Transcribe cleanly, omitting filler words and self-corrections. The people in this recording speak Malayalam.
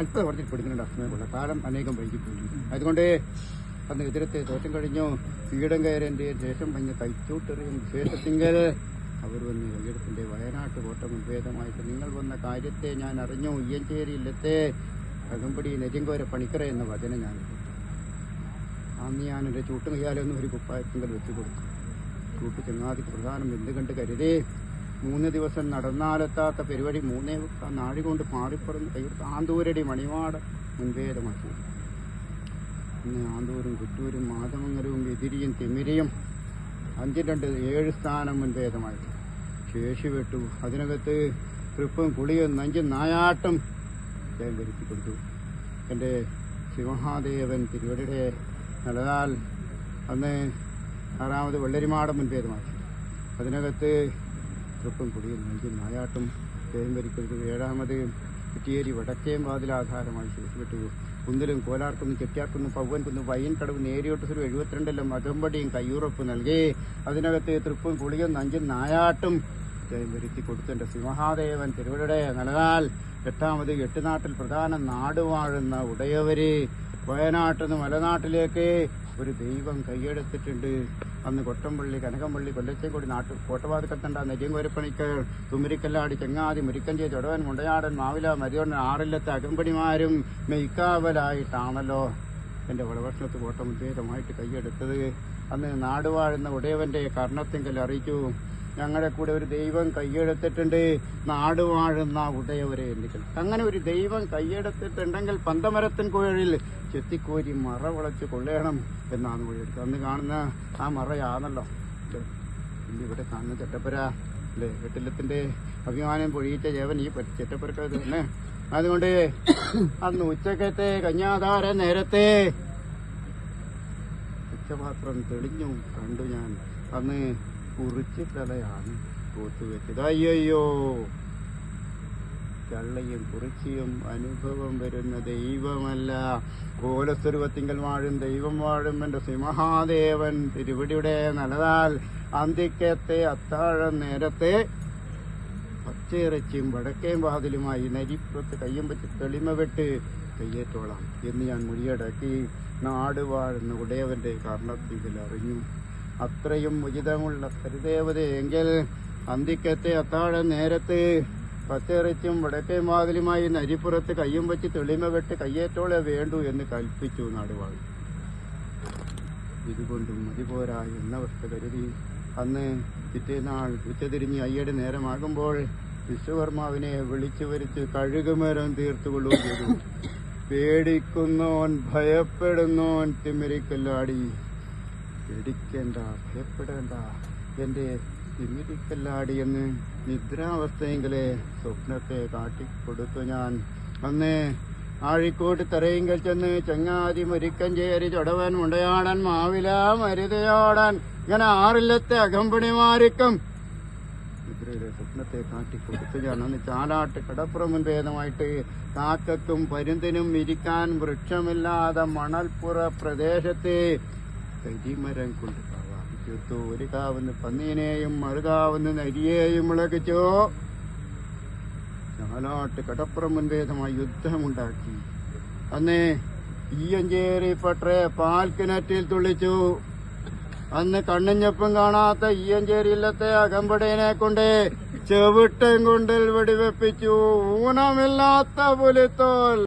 അല്പം കുറച്ച് കൊടുക്കുന്നുണ്ട് അസ്മയുള്ള കാലം അനേകം വൈകിപ്പോയി. അതുകൊണ്ട് അന്ന് എതിരത്തെ തോറ്റം കഴിഞ്ഞു പീഠം കയറേന്റെ ദേശം പഞ്ഞ് കൈച്ചൂട്ടെറിയും വിശേഷത്തിങ്കൽ അവർ വന്ന് കയ്യെടുത്തിന്റെ വയനാട്ട് കോട്ട മുൻഭേദമായിട്ട് നിങ്ങൾ വന്ന കാര്യത്തെ ഞാൻ അറിഞ്ഞു. ഇയ്യഞ്ചേരി ഇല്ലത്തെ അകമ്പടി നെരിങ്കോര പണിക്കര എന്ന വചനം ഞാൻ അന്ന് ഞാൻ എൻ്റെ ചൂട്ട് കയ്യാലൊന്നും ഒരു കുപ്പായത്തിങ്കൽ വെച്ച് കൊടുത്തു. ചൂട്ട് ചങ്ങാതിക്ക് പ്രധാനം എന്ത് കണ്ട് കരുതേ 3 ദിവസം നടന്നാലെത്താത്ത പരിപാടി 3 നാഴി കൊണ്ട് മാറിപ്പറന്ന് കയ്യെടുത്ത് ആന്തൂരടി മണിമാട് മുൻഭേദമാക്കി. ഇന്ന് ആന്തൂരും കുറ്റൂരും മാതമംഗലവും എതിരിയും തിമിരിയും 5-2-7 സ്ഥാനം മുൻഭേദമായിട്ട് ശേഷി വെട്ടു. അതിനകത്ത് ട്രിപ്പും കുളിയും നഞ്ചും നായാട്ടും ഞാൻ വരുത്തി കൊടുത്തു. എൻ്റെ ശിവമഹാദേവൻ തിരുവടിയുടെ നല്ലതാൽ അന്ന് 6ാമത് വെള്ളരിമാടം മുൻഭേദമാക്കി. അതിനകത്ത് ട്രിപ്പും കുളിയും നഞ്ചും നായാട്ടും ജയം വരിക്കൊടുത്തു. 7ാമത് കുറ്റിയേരി വടക്കേം വാതിലാധാരമായി ശേഷിപ്പെട്ടു. കുന്നിലും കോലാർക്കുന്നും ചെട്ടിയാർക്കുന്നും പവ്വൻകുന്നും വയ്യൻകടവ് നേരിയോട്ടൂരും 72 അകമ്പടിയും കയ്യുറപ്പ് നൽകി. അതിനകത്ത് തൃപ്പും കുളിയും നഞ്ചും നായാട്ടും ജയം വരുത്തി കൊടുത്തു. എൻ്റെ സിംഹാദേവൻ തിരുവടിയുടെ നല്ലതാൽ 8ാമത് 8 നാട്ടിൽ പ്രധാന നാടുവാഴുന്ന ഉടയവര് വയനാട്ടിൽ നിന്ന് മലനാട്ടിലേക്ക് ഒരു ദൈവം കൈയെടുത്തിട്ടുണ്ട്. അന്ന് കൊട്ടംപള്ളി കനകംപള്ളി കൊല്ലച്ചേക്കോടി കോട്ടവാതിക്കത്തണ്ട നെരിയങ്കോരപ്പണിക്കർ തുമ്മിരിക്കല്ലാടി ചെങ്ങാതി മുരിക്കഞ്ചേ ചൊടവൻ മുണ്ടയാടൻ മാവില മരിയോടൻ 6 അകമ്പടിമാരും മെയ്ക്കാവലായിട്ടാണല്ലോ എൻ്റെ വളഭക്ഷണത്ത് കോട്ടമുദ്വേതമായിട്ട് കൈയെടുത്തത്. അന്ന് നാടുവാഴുന്ന ഉടയവന്റെ കർണത്തിങ്കൽ അറിയിച്ചു, ഞങ്ങളുടെ കൂടെ ഒരു ദൈവം കൈയെടുത്തിട്ടുണ്ട്, നാടുവാഴുന്ന ഉടയവരെ എന്തെങ്കിൽ. അങ്ങനെ ഒരു ദൈവം കൈയെടുത്തിട്ടുണ്ടെങ്കിൽ പന്തമരത്തിൻ കുഴലിൽ ചെത്തിക്കോരി മറ വിളച്ച് കൊള്ളണം എന്നാണ് മൊഴിയെടുത്തത്. അന്ന് കാണുന്ന ആ മറയാണല്ലോ ഇവിടെ കാണുന്ന ചെറ്റപ്പര അല്ലേ. വെട്ടില്ലത്തിന്റെ അഭിമാനം പൊഴിയിച്ച ജേവൻ ഈ ചെറ്റപ്പരക്ക തന്നെ. അതുകൊണ്ട് അന്ന് ഉച്ചക്കത്തെ കന്യാധാര നേരത്തെ ഉച്ചപാത്രം തെളിഞ്ഞു കണ്ടു ഞാൻ. അന്ന് കുറിച്ച് തലയാണ് കൂത്തുവെച്ചത്. അയ്യോ ചള്ളയും കുറിച്ചിയും അനുഭവം വരുന്ന ദൈവമല്ല, കോലസ്വരൂപത്തിങ്കൽ വാഴും ദൈവം വാഴും എൻ്റെ സിംഹാദേവൻ തിരുവടിയുടെ നല്ലതാൽ അന്തിക്കത്തെ അത്താഴം നേരത്തെ പച്ചയിറച്ചിയും വടക്കേം വാതിലുമായി നരിപ്പുറത്ത് കയ്യും വെച്ച് തെളിമ വെട്ട് കയ്യേറ്റോളാം എന്ന് ഞാൻ മൊഴിയടക്കി. നാട് വാഴുന്ന ഉടയവന്റെ കർണത്തിൽ അറിഞ്ഞു. അത്രയും ഉചിതമുള്ള പരിദേവതയെങ്കിൽ അന്തിക്കത്തെ അത്താഴം നേരത്ത് പച്ചയിറച്ചും വടക്കേ വാതിലുമായി നരിപ്പുറത്ത് കയ്യും വെച്ച് തെളിമ വെട്ട് കയ്യേറ്റോളെ വേണ്ടു എന്ന് കൽപ്പിച്ചു നാടുവാഴ്. ഇതുകൊണ്ടും മതിപോരാ എന്നവസ്ഥ കരുതി അന്ന് പിറ്റേനാൾ ഉച്ചതിരിഞ്ഞ് അയ്യയുടെ നേരമാകുമ്പോൾ വിശ്വകർമാവിനെ വിളിച്ചു വരുത്തി കഴുകുമരം തീർത്തുകൊള്ളൂ ചെയ്തു. പേടിക്കുന്നോൻ ഭയപ്പെടുന്നോൻ തിമിരിക്കല്ലാടി. പേടിക്കേണ്ട, ഭയപ്പെടേണ്ട എൻ്റെ തിമിരിക്കല്ലാടി എന്ന് നിദ്രാവസ്ഥയെങ്കിലെ സ്വപ്നത്തെ കാട്ടിക്കൊടുത്തു ഞാൻ. അന്ന് ആഴിക്കോട്ട് തറയിങ്കൽ ചെന്ന് ചങ്ങാതി മുരിക്കഞ്ചേരി ചൊടവൻ മുണ്ടയാടൻ മാവില മരുതയോടൻ ഇങ്ങനെ 6 അകമ്പടിമാർക്കും നിദ്രയുടെ സ്വപ്നത്തെ കാട്ടിക്കൊടുത്തു ഞാൻ. അന്ന് ചാലാട്ട് കടപ്പുറം മുൻഭേദമായിട്ട് കാക്കക്കും പരുന്തിനും ഇരിക്കാൻ വൃക്ഷമില്ലാതെ മണൽപ്പുറ പ്രദേശത്തെ കരിമരം കൊണ്ട് തീർത്തു. ഒരു കാവുന്ന് പന്നീനെയും മറുകാവുന്ന് നരിയെയും മുളകിച്ചോ. ചാലാട്ട് കടപ്പുറം മുൻഭേദമായി യുദ്ധമുണ്ടാക്കി. അന്ന് ഈയഞ്ചേരി പട്ടറെ പാൽക്കിണറ്റിൽ തുള്ളിച്ചു. അന്ന് കണ്ണിഞ്ഞപ്പം കാണാത്ത ഈയഞ്ചേരി ഇല്ലത്തെ അകമ്പടേനെ കൊണ്ട് ചെവിട്ടം കൊണ്ടിൽ വെടിവെപ്പിച്ചു. ഊണമില്ലാത്ത പുലിത്തോൽ